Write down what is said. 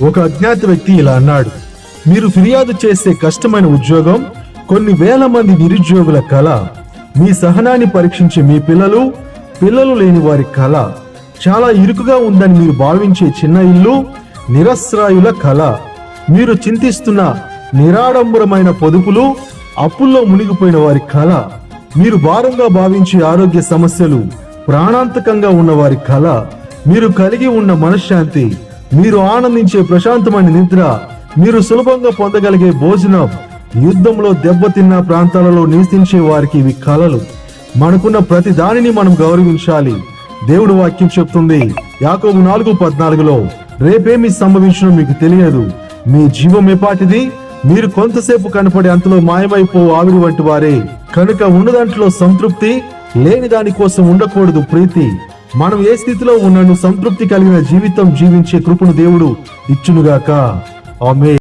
ఒక అజ్ఞాత వ్యక్తి ఇలా అన్నాడు, మీరు ఫిర్యాదు చేసే కష్టమైన ఉద్యోగం, కొన్ని వేల మంది నిరుద్యోగుల కళ, మీ సహనాన్ని పరీక్షించే మీ పిల్లలు లేని వారి కళ, చాలా ఇరుకుగా ఉందని మీరు భావించే చిన్న ఇల్లు, నిరస్రాయుల కళ, మీరు చింతిస్తున్న నిరాడంబరమైన పొదుపులు, అప్పుల్లో మునిగిపోయిన వారి కళ, మీరు భారంగా భావించే ఆరోగ్య సమస్యలు, ప్రాణాంతకంగా ఉన్న వారి కళ, మీరు కలిగి ఉన్న మనశ్శాంతి, మీరు ఆనందించే ప్రశాంతమైన నిద్ర, మీరు సులభంగా పొందగలిగే భోజనం, యుద్ధంలో దెబ్బతిన్న ప్రాంతాలలో నివసించే వారికి ఇవి కళలు. మనకున్న ప్రతి దానిని మనం గౌరవించాలి. దేవుడు వాక్యం చెప్తుంది యాకోబు 4:14లో, రేపేమి సంభవించడం మీకు తెలియదు, మీ జీవం ఏపాటిది, మీరు కొంతసేపు కనపడి అంతలో మాయమైపో ఆవిరి వంటి వారే. కనుక ఉన్నదాంట్లో సంతృప్తి, లేని దాని కోసం ఉండకూడదు ప్రీతి. మనం ఏ స్థితిలో ఉన్నను సంతృప్తి కలిగిన జీవితం జీవించే కృపను దేవుడు ఇచ్చునుగాక. ఆమేన్.